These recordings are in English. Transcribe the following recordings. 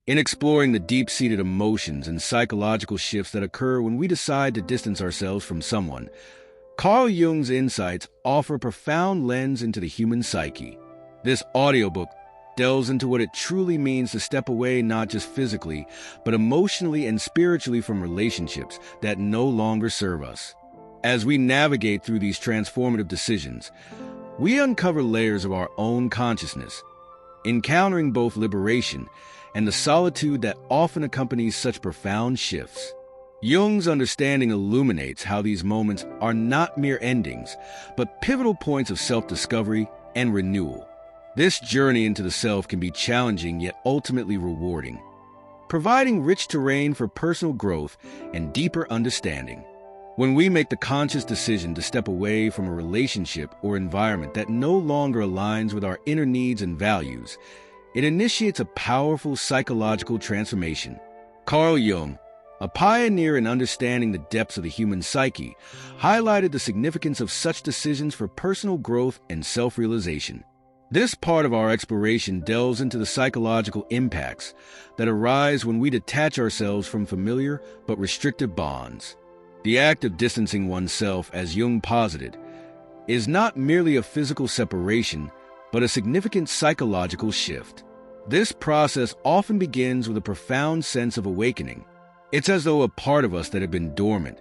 in exploring the deep-seated emotions and psychological shifts that occur when we decide to distance ourselves from someone. Carl Jung's insights offer a profound lens into the human psyche. This audiobook delves into what it truly means to step away not just physically, but emotionally and spiritually from relationships that no longer serve us. As we navigate through these transformative decisions, we uncover layers of our own consciousness, encountering both liberation and the solitude that often accompanies such profound shifts. Jung's understanding illuminates how these moments are not mere endings, but pivotal points of self-discovery and renewal. This journey into the self can be challenging yet ultimately rewarding, providing rich terrain for personal growth and deeper understanding. When we make the conscious decision to step away from a relationship or environment that no longer aligns with our inner needs and values, it initiates a powerful psychological transformation. Carl Jung, a pioneer in understanding the depths of the human psyche, highlighted the significance of such decisions for personal growth and self-realization. This part of our exploration delves into the psychological impacts that arise when we detach ourselves from familiar but restrictive bonds. The act of distancing oneself, as Jung posited, is not merely a physical separation, but a significant psychological shift. This process often begins with a profound sense of awakening. It's as though a part of us that had been dormant,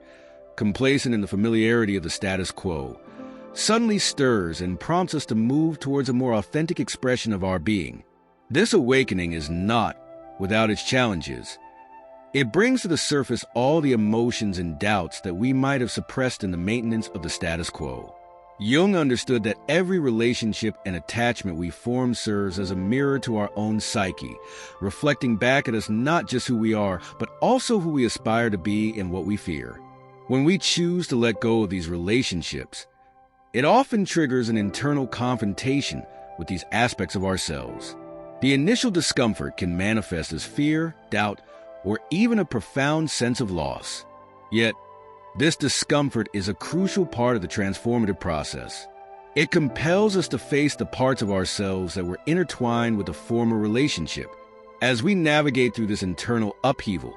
complacent in the familiarity of the status quo, suddenly stirs and prompts us to move towards a more authentic expression of our being. This awakening is not without its challenges. It brings to the surface all the emotions and doubts that we might have suppressed in the maintenance of the status quo. Jung understood that every relationship and attachment we form serves as a mirror to our own psyche, reflecting back at us not just who we are, but also who we aspire to be and what we fear. When we choose to let go of these relationships, it often triggers an internal confrontation with these aspects of ourselves. The initial discomfort can manifest as fear, doubt, or even a profound sense of loss. Yet, this discomfort is a crucial part of the transformative process. It compels us to face the parts of ourselves that were intertwined with the former relationship. As we navigate through this internal upheaval,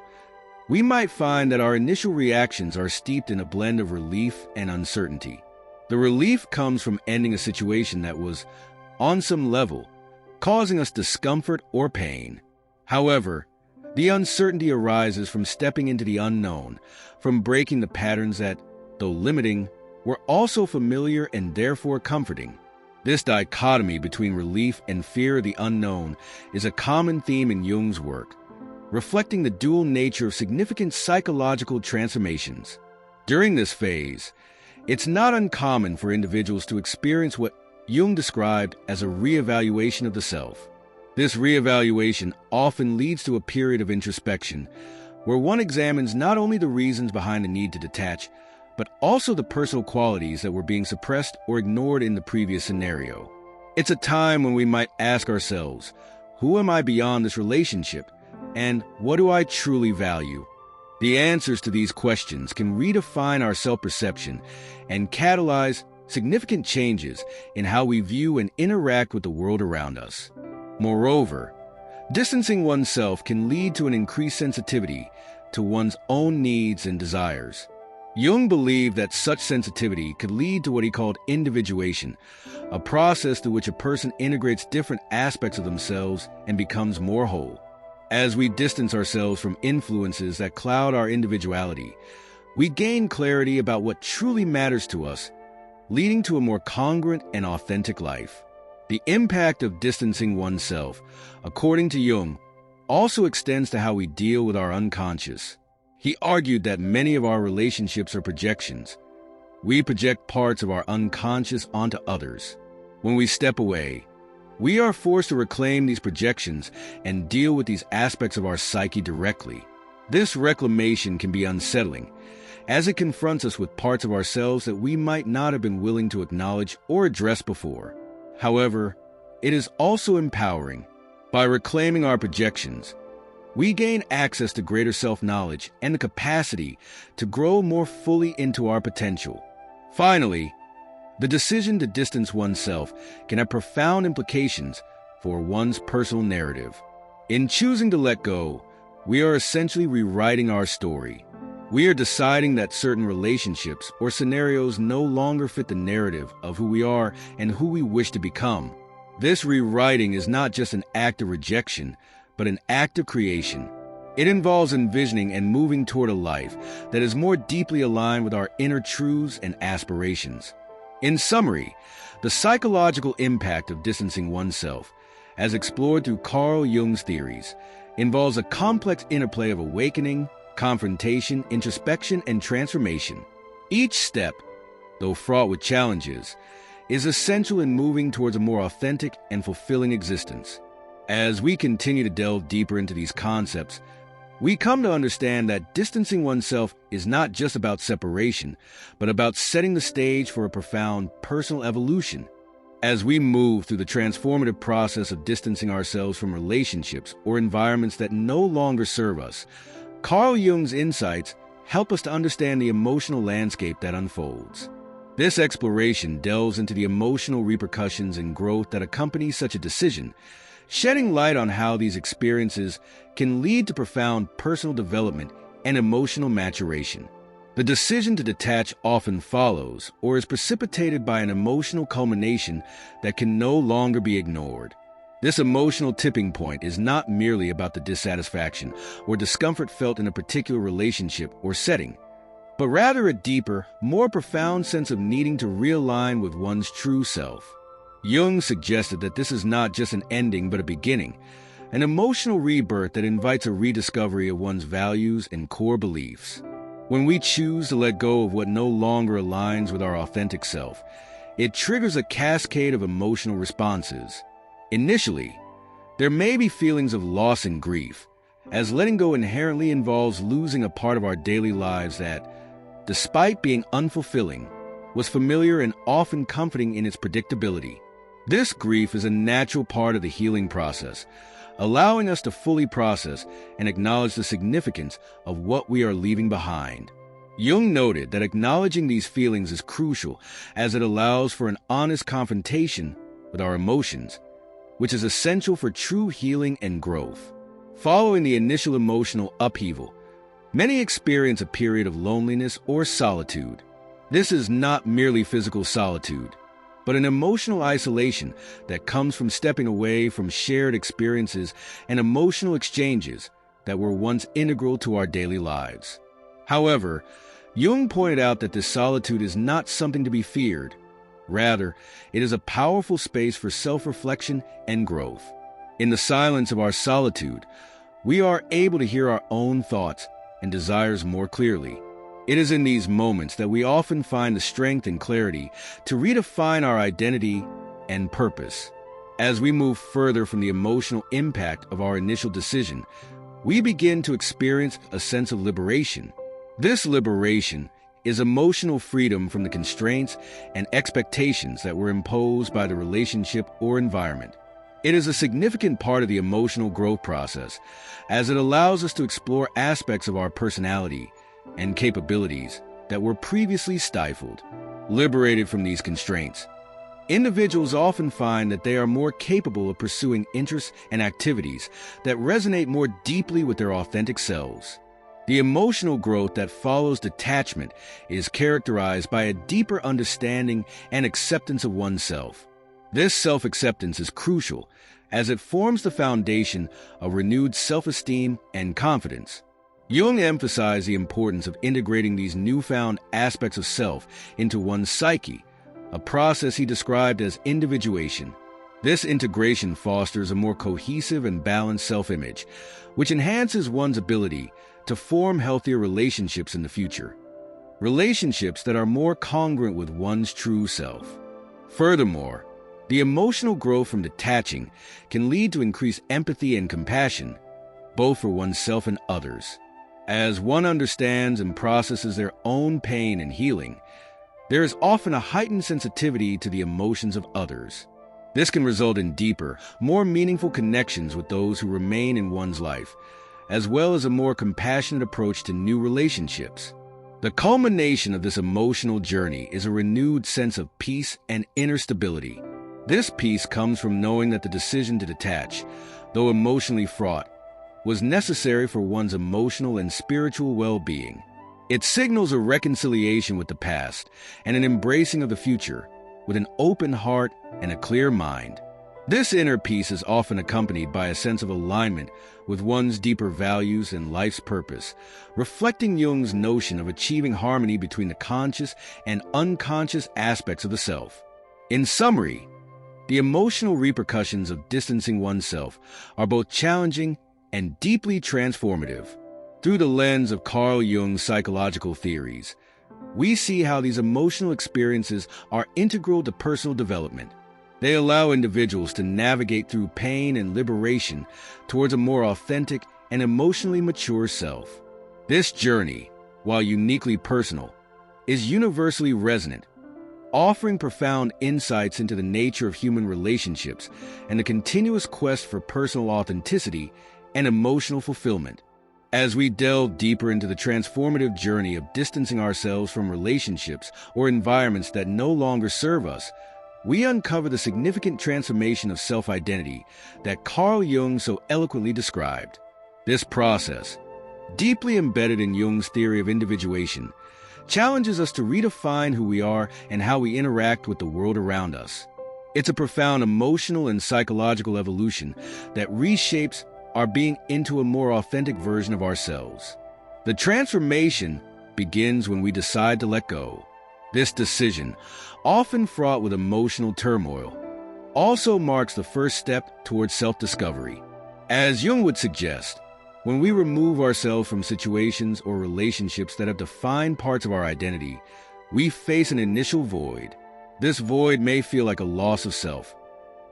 we might find that our initial reactions are steeped in a blend of relief and uncertainty. The relief comes from ending a situation that was, on some level, causing us discomfort or pain. However, the uncertainty arises from stepping into the unknown, from breaking the patterns that, though limiting, were also familiar and therefore comforting. This dichotomy between relief and fear of the unknown is a common theme in Jung's work, reflecting the dual nature of significant psychological transformations. During this phase, it's not uncommon for individuals to experience what Jung described as a reevaluation of the self. This reevaluation often leads to a period of introspection, where one examines not only the reasons behind the need to detach, but also the personal qualities that were being suppressed or ignored in the previous scenario. It's a time when we might ask ourselves, who am I beyond this relationship, and what do I truly value? The answers to these questions can redefine our self-perception and catalyze significant changes in how we view and interact with the world around us. Moreover, distancing oneself can lead to an increased sensitivity to one's own needs and desires. Jung believed that such sensitivity could lead to what he called individuation, a process through which a person integrates different aspects of themselves and becomes more whole. As we distance ourselves from influences that cloud our individuality, we gain clarity about what truly matters to us, leading to a more congruent and authentic life. The impact of distancing oneself, according to Jung, also extends to how we deal with our unconscious. He argued that many of our relationships are projections. We project parts of our unconscious onto others. When we step away, we are forced to reclaim these projections and deal with these aspects of our psyche directly. This reclamation can be unsettling, as it confronts us with parts of ourselves that we might not have been willing to acknowledge or address before. However, it is also empowering. By reclaiming our projections, we gain access to greater self-knowledge and the capacity to grow more fully into our potential. Finally, the decision to distance oneself can have profound implications for one's personal narrative. In choosing to let go, we are essentially rewriting our story. We are deciding that certain relationships or scenarios no longer fit the narrative of who we are and who we wish to become. This rewriting is not just an act of rejection, but an act of creation. It involves envisioning and moving toward a life that is more deeply aligned with our inner truths and aspirations. In summary, the psychological impact of distancing oneself, as explored through Carl Jung's theories, involves a complex interplay of awakening, confrontation, introspection, and transformation. Each step, though fraught with challenges, is essential in moving towards a more authentic and fulfilling existence. As we continue to delve deeper into these concepts, we come to understand that distancing oneself is not just about separation, but about setting the stage for a profound personal evolution. As we move through the transformative process of distancing ourselves from relationships or environments that no longer serve us, Carl Jung's insights help us to understand the emotional landscape that unfolds. This exploration delves into the emotional repercussions and growth that accompany such a decision, shedding light on how these experiences can lead to profound personal development and emotional maturation. The decision to detach often follows or is precipitated by an emotional culmination that can no longer be ignored. This emotional tipping point is not merely about the dissatisfaction or discomfort felt in a particular relationship or setting, but rather a deeper, more profound sense of needing to realign with one's true self. Jung suggested that this is not just an ending but a beginning, an emotional rebirth that invites a rediscovery of one's values and core beliefs. When we choose to let go of what no longer aligns with our authentic self, it triggers a cascade of emotional responses. Initially, there may be feelings of loss and grief, as letting go inherently involves losing a part of our daily lives that, despite being unfulfilling, was familiar and often comforting in its predictability. This grief is a natural part of the healing process, allowing us to fully process and acknowledge the significance of what we are leaving behind. Jung noted that acknowledging these feelings is crucial as it allows for an honest confrontation with our emotions, which is essential for true healing and growth. Following the initial emotional upheaval, many experience a period of loneliness or solitude. This is not merely physical solitude, but an emotional isolation that comes from stepping away from shared experiences and emotional exchanges that were once integral to our daily lives. However, Jung pointed out that this solitude is not something to be feared. Rather, it is a powerful space for self-reflection and growth. In the silence of our solitude, we are able to hear our own thoughts and desires more clearly. It is in these moments that we often find the strength and clarity to redefine our identity and purpose. As we move further from the emotional impact of our initial decision, we begin to experience a sense of liberation. This liberation is emotional freedom from the constraints and expectations that were imposed by the relationship or environment. It is a significant part of the emotional growth process, as it allows us to explore aspects of our personality and capabilities that were previously stifled. Liberated from these constraints, individuals often find that they are more capable of pursuing interests and activities that resonate more deeply with their authentic selves. The emotional growth that follows detachment is characterized by a deeper understanding and acceptance of oneself. This self-acceptance is crucial as it forms the foundation of renewed self-esteem and confidence. Jung emphasized the importance of integrating these newfound aspects of self into one's psyche, a process he described as individuation. This integration fosters a more cohesive and balanced self-image, which enhances one's ability to form healthier relationships in the future. Relationships that are more congruent with one's true self. Furthermore, the emotional growth from detaching can lead to increased empathy and compassion, both for oneself and others. As one understands and processes their own pain and healing, there is often a heightened sensitivity to the emotions of others. This can result in deeper, more meaningful connections with those who remain in one's life, as well as a more compassionate approach to new relationships. The culmination of this emotional journey is a renewed sense of peace and inner stability. This peace comes from knowing that the decision to detach, though emotionally fraught, was necessary for one's emotional and spiritual well-being. It signals a reconciliation with the past and an embracing of the future with an open heart and a clear mind. This inner peace is often accompanied by a sense of alignment with one's deeper values and life's purpose, reflecting Jung's notion of achieving harmony between the conscious and unconscious aspects of the self. In summary, the emotional repercussions of distancing oneself are both challenging and deeply transformative. Through the lens of Carl Jung's psychological theories, we see how these emotional experiences are integral to personal development. They allow individuals to navigate through pain and liberation towards a more authentic and emotionally mature self. This journey, while uniquely personal, is universally resonant, offering profound insights into the nature of human relationships and the continuous quest for personal authenticity and emotional fulfillment. As we delve deeper into the transformative journey of distancing ourselves from relationships or environments that no longer serve us, we uncover the significant transformation of self-identity that Carl Jung so eloquently described. This process, deeply embedded in Jung's theory of individuation, challenges us to redefine who we are and how we interact with the world around us. It's a profound emotional and psychological evolution that reshapes our being into a more authentic version of ourselves. The transformation begins when we decide to let go. This decision, often fraught with emotional turmoil, also marks the first step towards self-discovery. As Jung would suggest, when we remove ourselves from situations or relationships that have defined parts of our identity, we face an initial void. This void may feel like a loss of self.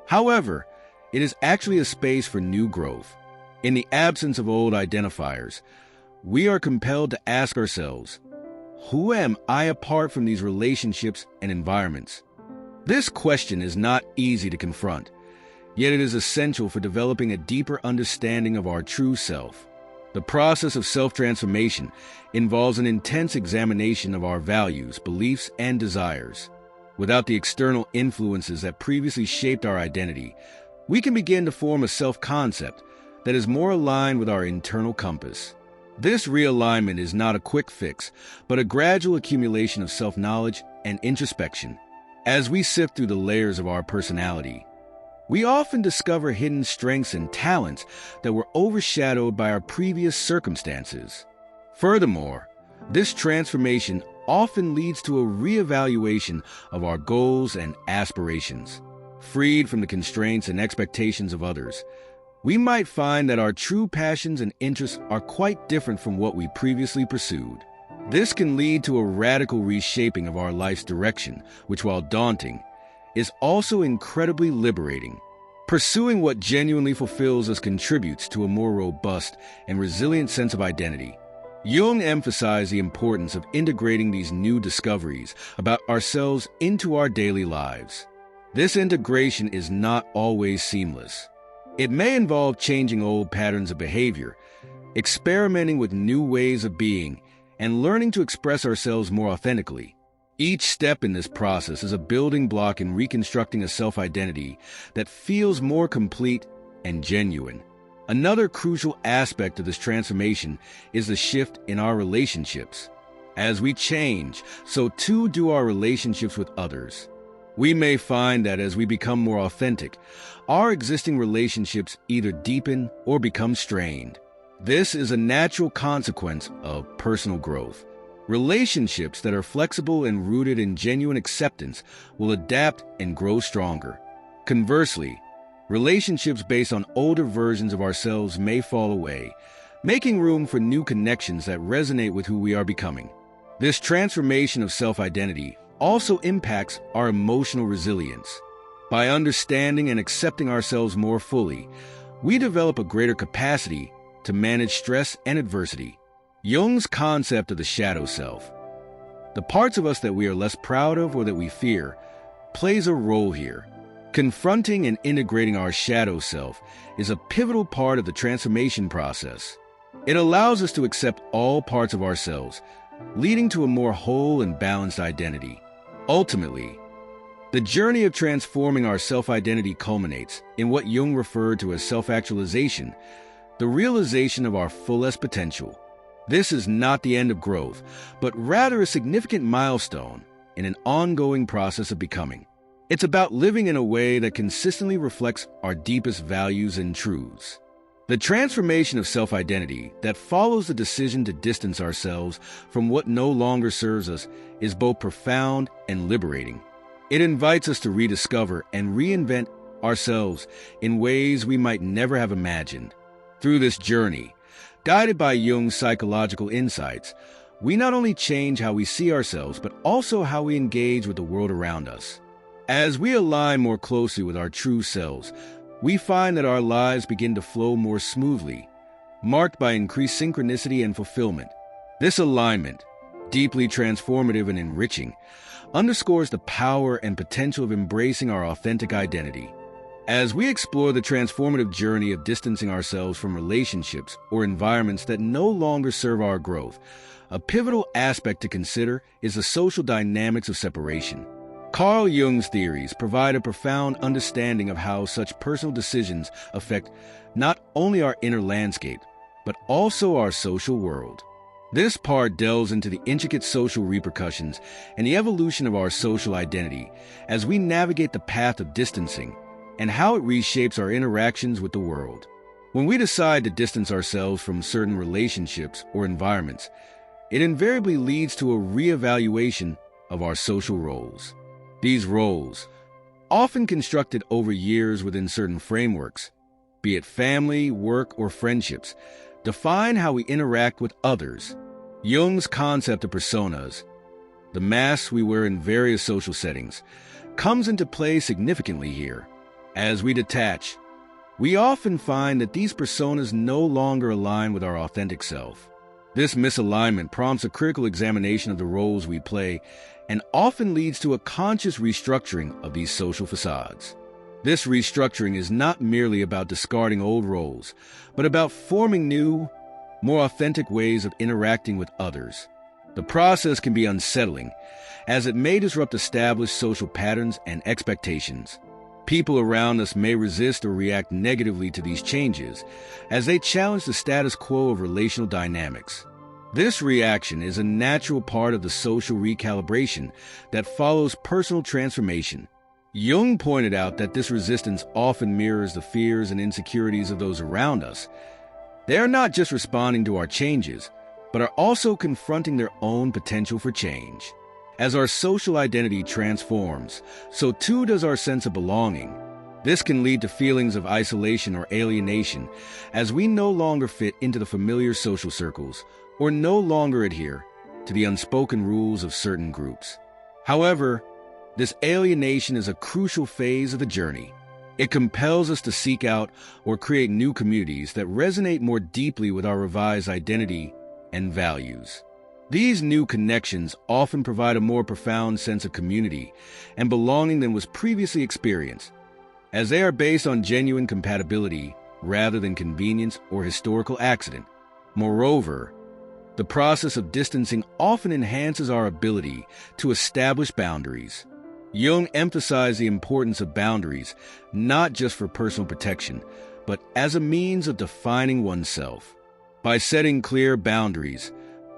However, it is actually a space for new growth. In the absence of old identifiers, we are compelled to ask ourselves, who am I apart from these relationships and environments? This question is not easy to confront, yet it is essential for developing a deeper understanding of our true self. The process of self-transformation involves an intense examination of our values, beliefs, and desires. Without the external influences that previously shaped our identity, we can begin to form a self-concept that is more aligned with our internal compass. This realignment is not a quick fix, but a gradual accumulation of self-knowledge and introspection. As we sift through the layers of our personality, we often discover hidden strengths and talents that were overshadowed by our previous circumstances. Furthermore, this transformation often leads to a reevaluation of our goals and aspirations. Freed from the constraints and expectations of others, we might find that our true passions and interests are quite different from what we previously pursued. This can lead to a radical reshaping of our life's direction, which, while daunting, is also incredibly liberating. Pursuing what genuinely fulfills us contributes to a more robust and resilient sense of identity. Jung emphasized the importance of integrating these new discoveries about ourselves into our daily lives. This integration is not always seamless. It may involve changing old patterns of behavior, experimenting with new ways of being, and learning to express ourselves more authentically. Each step in this process is a building block in reconstructing a self-identity that feels more complete and genuine. Another crucial aspect of this transformation is the shift in our relationships. As we change, so too do our relationships with others. We may find that as we become more authentic, our existing relationships either deepen or become strained. This is a natural consequence of personal growth. Relationships that are flexible and rooted in genuine acceptance will adapt and grow stronger. Conversely, relationships based on older versions of ourselves may fall away, making room for new connections that resonate with who we are becoming. This transformation of self-identity also impacts our emotional resilience. By understanding and accepting ourselves more fully, we develop a greater capacity to manage stress and adversity. Jung's concept of the shadow self, the parts of us that we are less proud of or that we fear, plays a role here. Confronting and integrating our shadow self is a pivotal part of the transformation process. It allows us to accept all parts of ourselves, leading to a more whole and balanced identity. Ultimately, The journey of transforming our self-identity culminates in what Jung referred to as self-actualization, the realization of our fullest potential. This is not the end of growth, but rather a significant milestone in an ongoing process of becoming. It's about living in a way that consistently reflects our deepest values and truths. The transformation of self-identity that follows the decision to distance ourselves from what no longer serves us is both profound and liberating. It invites us to rediscover and reinvent ourselves in ways we might never have imagined. Through this journey, guided by Jung's psychological insights, we not only change how we see ourselves, but also how we engage with the world around us. As we align more closely with our true selves, we find that our lives begin to flow more smoothly, marked by increased synchronicity and fulfillment. This alignment, deeply transformative and enriching, underscores the power and potential of embracing our authentic identity. As we explore the transformative journey of distancing ourselves from relationships or environments that no longer serve our growth, a pivotal aspect to consider is the social dynamics of separation. Carl Jung's theories provide a profound understanding of how such personal decisions affect not only our inner landscape, but also our social world. This part delves into the intricate social repercussions and the evolution of our social identity as we navigate the path of distancing and how it reshapes our interactions with the world. When we decide to distance ourselves from certain relationships or environments, it invariably leads to a reevaluation of our social roles. These roles, often constructed over years within certain frameworks, be it family, work, or friendships, define how we interact with others. Jung's concept of personas, the masks we wear in various social settings, comes into play significantly here. As we detach, we often find that these personas no longer align with our authentic self. This misalignment prompts a critical examination of the roles we play and often leads to a conscious restructuring of these social facades. This restructuring is not merely about discarding old roles, but about forming new, more authentic ways of interacting with others. The process can be unsettling, as it may disrupt established social patterns and expectations. People around us may resist or react negatively to these changes, as they challenge the status quo of relational dynamics. This reaction is a natural part of the social recalibration that follows personal transformation. Jung pointed out that this resistance often mirrors the fears and insecurities of those around us. They are not just responding to our changes, but are also confronting their own potential for change. As our social identity transforms, so too does our sense of belonging. This can lead to feelings of isolation or alienation, as we no longer fit into the familiar social circles or no longer adhere to the unspoken rules of certain groups. However, this alienation is a crucial phase of the journey. It compels us to seek out or create new communities that resonate more deeply with our revised identity and values. These new connections often provide a more profound sense of community and belonging than was previously experienced, as they are based on genuine compatibility rather than convenience or historical accident. Moreover, the process of distancing often enhances our ability to establish boundaries. Jung emphasized the importance of boundaries, not just for personal protection, but as a means of defining oneself. By setting clear boundaries,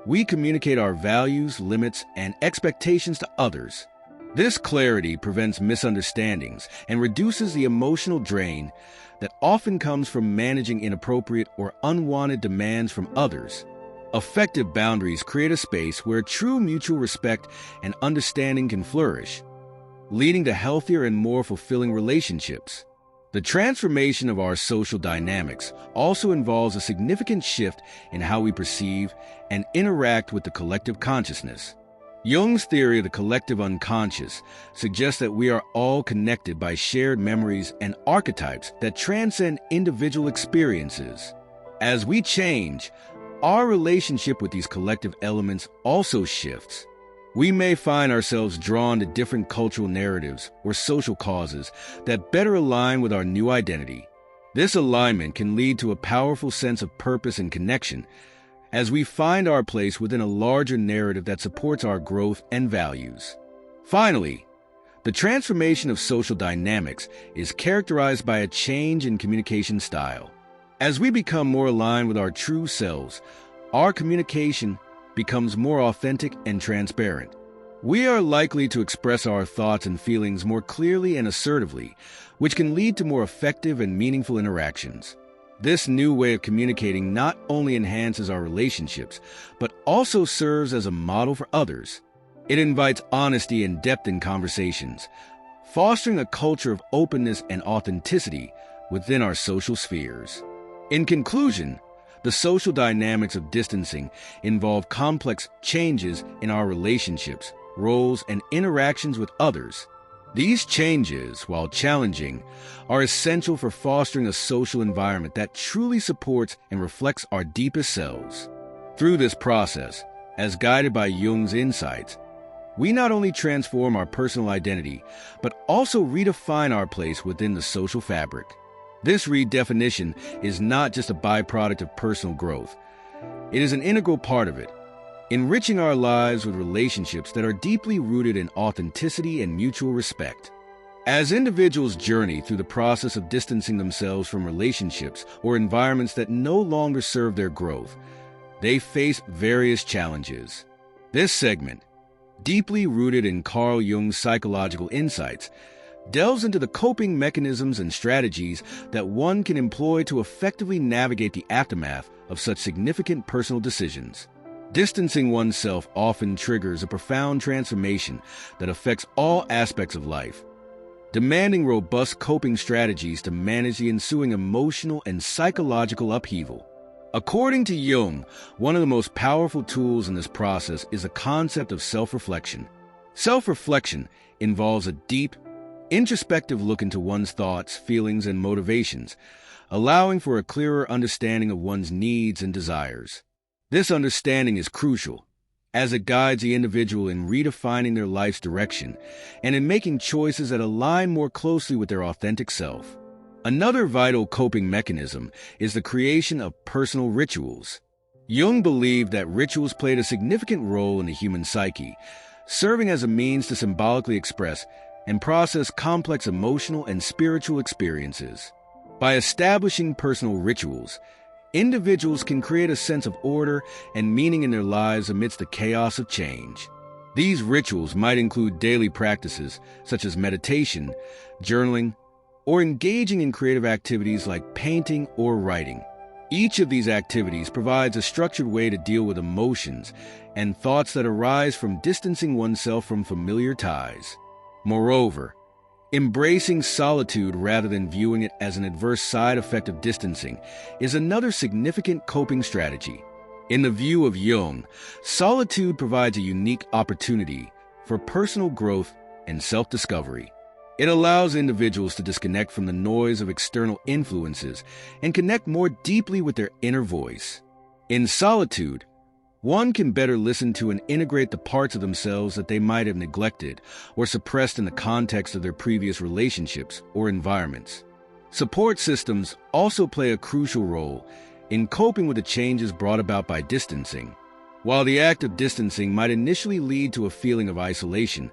we communicate our values, limits, and expectations to others. This clarity prevents misunderstandings and reduces the emotional drain that often comes from managing inappropriate or unwanted demands from others. Effective boundaries create a space where true mutual respect and understanding can flourish, leading to healthier and more fulfilling relationships. The transformation of our social dynamics also involves a significant shift in how we perceive and interact with the collective consciousness. Jung's theory of the collective unconscious suggests that we are all connected by shared memories and archetypes that transcend individual experiences. As we change, our relationship with these collective elements also shifts. We may find ourselves drawn to different cultural narratives or social causes that better align with our new identity. This alignment can lead to a powerful sense of purpose and connection, as we find our place within a larger narrative that supports our growth and values. Finally, The transformation of social dynamics is characterized by a change in communication style. As we become more aligned with our true selves, our communication becomes more authentic and transparent. We are likely to express our thoughts and feelings more clearly and assertively, which can lead to more effective and meaningful interactions. This new way of communicating not only enhances our relationships, but also serves as a model for others. It invites honesty and depth in conversations, fostering a culture of openness and authenticity within our social spheres. In conclusion, the social dynamics of distancing involve complex changes in our relationships, roles, and interactions with others. These changes, while challenging, are essential for fostering a social environment that truly supports and reflects our deepest selves. Through this process, as guided by Jung's insights, we not only transform our personal identity, but also redefine our place within the social fabric. This redefinition is not just a byproduct of personal growth. It is an integral part of it, enriching our lives with relationships that are deeply rooted in authenticity and mutual respect. As individuals journey through the process of distancing themselves from relationships or environments that no longer serve their growth, they face various challenges. This segment, deeply rooted in Carl Jung's psychological insights, delves into the coping mechanisms and strategies that one can employ to effectively navigate the aftermath of such significant personal decisions. Distancing oneself often triggers a profound transformation that affects all aspects of life, demanding robust coping strategies to manage the ensuing emotional and psychological upheaval. According to Jung, one of the most powerful tools in this process is the concept of self-reflection. Self-reflection involves a deep, introspective look into one's thoughts, feelings, and motivations, allowing for a clearer understanding of one's needs and desires. This understanding is crucial, as it guides the individual in redefining their life's direction and in making choices that align more closely with their authentic self. Another vital coping mechanism is the creation of personal rituals. Jung believed that rituals played a significant role in the human psyche, serving as a means to symbolically express and process complex emotional and spiritual experiences. By establishing personal rituals, individuals can create a sense of order and meaning in their lives amidst the chaos of change. These rituals might include daily practices such as meditation, journaling, or engaging in creative activities like painting or writing. Each of these activities provides a structured way to deal with emotions and thoughts that arise from distancing oneself from familiar ties. Moreover, embracing solitude rather than viewing it as an adverse side effect of distancing is another significant coping strategy. In the view of Jung, solitude provides a unique opportunity for personal growth and self-discovery. It allows individuals to disconnect from the noise of external influences and connect more deeply with their inner voice. In solitude, one can better listen to and integrate the parts of themselves that they might have neglected or suppressed in the context of their previous relationships or environments. Support systems also play a crucial role in coping with the changes brought about by distancing. While the act of distancing might initially lead to a feeling of isolation,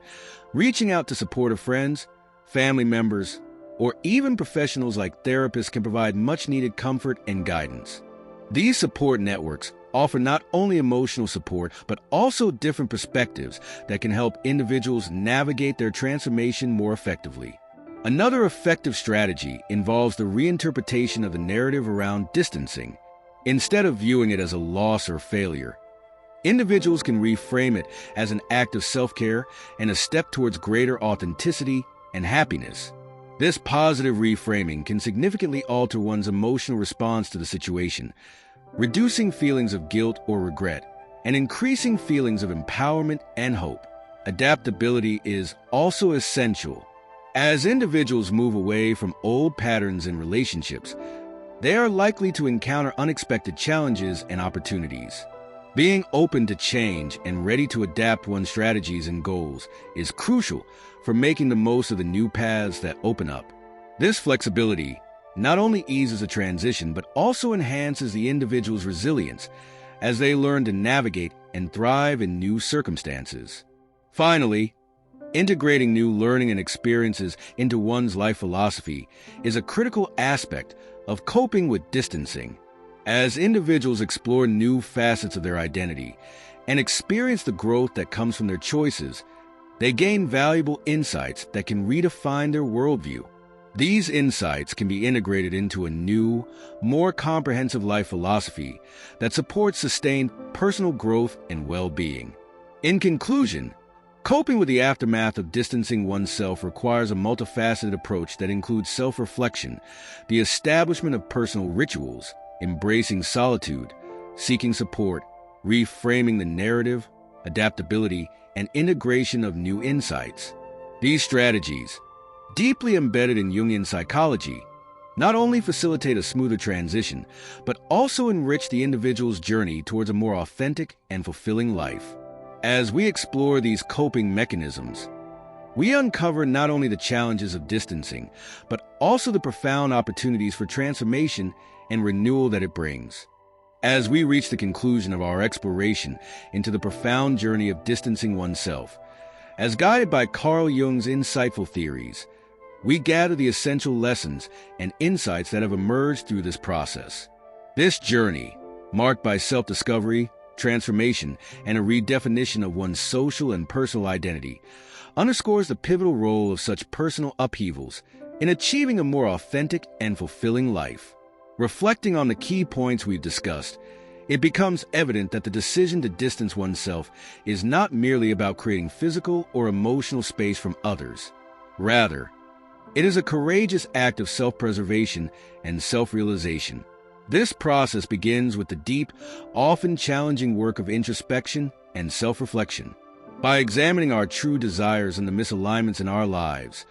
reaching out to supportive friends, family members, or even professionals like therapists can provide much-needed comfort and guidance. These support networks offer not only emotional support, but also different perspectives that can help individuals navigate their transformation more effectively. Another effective strategy involves the reinterpretation of the narrative around distancing. Instead of viewing it as a loss or failure, individuals can reframe it as an act of self-care and a step towards greater authenticity and happiness. This positive reframing can significantly alter one's emotional response to the situation, reducing feelings of guilt or regret, and increasing feelings of empowerment and hope. Adaptability is also essential. As individuals move away from old patterns in relationships, they are likely to encounter unexpected challenges and opportunities. Being open to change and ready to adapt one's strategies and goals is crucial for making the most of the new paths that open up. This flexibility not only eases a transition, but also enhances the individual's resilience as they learn to navigate and thrive in new circumstances. Finally, Integrating new learning and experiences into one's life philosophy is a critical aspect of coping with distancing. As individuals explore new facets of their identity and experience the growth that comes from their choices, they gain valuable insights that can redefine their worldview. These insights can be integrated into a new, more comprehensive life philosophy that supports sustained personal growth and well-being. In conclusion, coping with the aftermath of distancing oneself requires a multifaceted approach that includes self-reflection, the establishment of personal rituals, embracing solitude, seeking support, reframing the narrative, adaptability, and integration of new insights. These strategies, deeply embedded in Jungian psychology, not only facilitate a smoother transition, but also enrich the individual's journey towards a more authentic and fulfilling life. As we explore these coping mechanisms, we uncover not only the challenges of distancing, but also the profound opportunities for transformation and renewal that it brings. As we reach the conclusion of our exploration into the profound journey of distancing oneself, as guided by Carl Jung's insightful theories, we gather the essential lessons and insights that have emerged through this process. This journey, marked by self-discovery, transformation, and a redefinition of one's social and personal identity, underscores the pivotal role of such personal upheavals in achieving a more authentic and fulfilling life. Reflecting on the key points we've discussed, it becomes evident that the decision to distance oneself is not merely about creating physical or emotional space from others. Rather, it is a courageous act of self-preservation and self-realization. This process begins with the deep, often challenging work of introspection and self-reflection. By examining our true desires and the misalignments in our lives,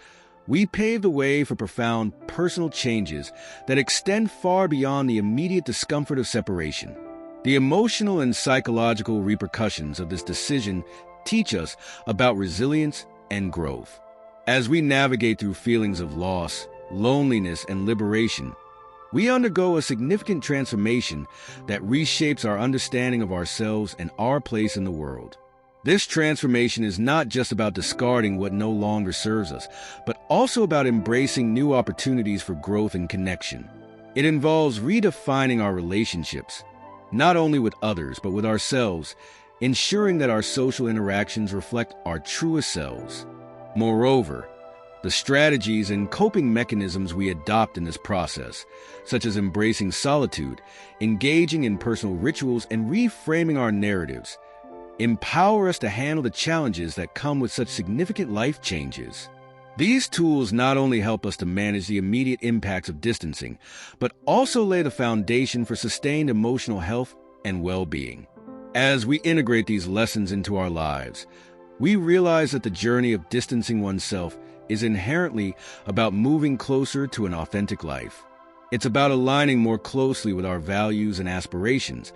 we pave the way for profound personal changes that extend far beyond the immediate discomfort of separation. The emotional and psychological repercussions of this decision teach us about resilience and growth. As we navigate through feelings of loss, loneliness, and liberation, we undergo a significant transformation that reshapes our understanding of ourselves and our place in the world. This transformation is not just about discarding what no longer serves us, but also about embracing new opportunities for growth and connection. It involves redefining our relationships, not only with others, but with ourselves, ensuring that our social interactions reflect our truest selves. Moreover, the strategies and coping mechanisms we adopt in this process, such as embracing solitude, engaging in personal rituals, and reframing our narratives, empower us to handle the challenges that come with such significant life changes. These tools not only help us to manage the immediate impacts of distancing, but also lay the foundation for sustained emotional health and well-being. As we integrate these lessons into our lives, we realize that the journey of distancing oneself is inherently about moving closer to an authentic life. It's about aligning more closely with our values and aspirations,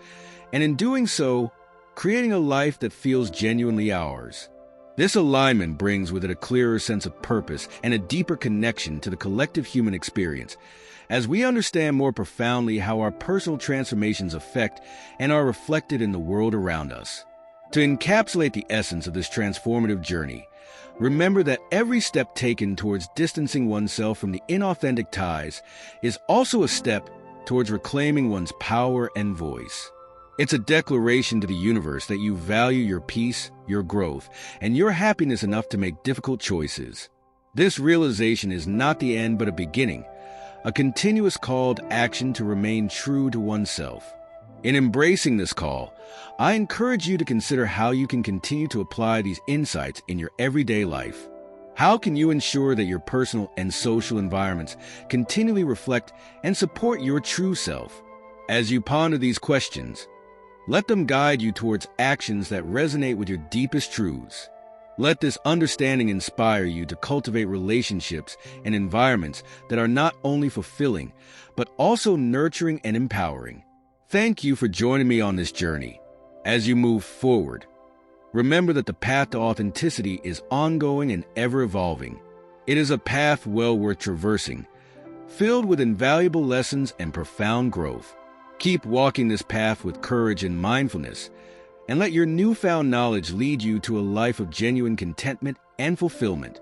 and in doing so, creating a life that feels genuinely ours. This alignment brings with it a clearer sense of purpose and a deeper connection to the collective human experience, as we understand more profoundly how our personal transformations affect and are reflected in the world around us. To encapsulate the essence of this transformative journey, remember that every step taken towards distancing oneself from the inauthentic ties is also a step towards reclaiming one's power and voice. It's a declaration to the universe that you value your peace, your growth, and your happiness enough to make difficult choices. This realization is not the end but a beginning, a continuous call to action to remain true to oneself. In embracing this call, I encourage you to consider how you can continue to apply these insights in your everyday life. How can you ensure that your personal and social environments continually reflect and support your true self? As you ponder these questions, let them guide you towards actions that resonate with your deepest truths. Let this understanding inspire you to cultivate relationships and environments that are not only fulfilling, but also nurturing and empowering. Thank you for joining me on this journey. As you move forward, remember that the path to authenticity is ongoing and ever-evolving. It is a path well worth traversing, filled with invaluable lessons and profound growth. Keep walking this path with courage and mindfulness, and let your newfound knowledge lead you to a life of genuine contentment and fulfillment.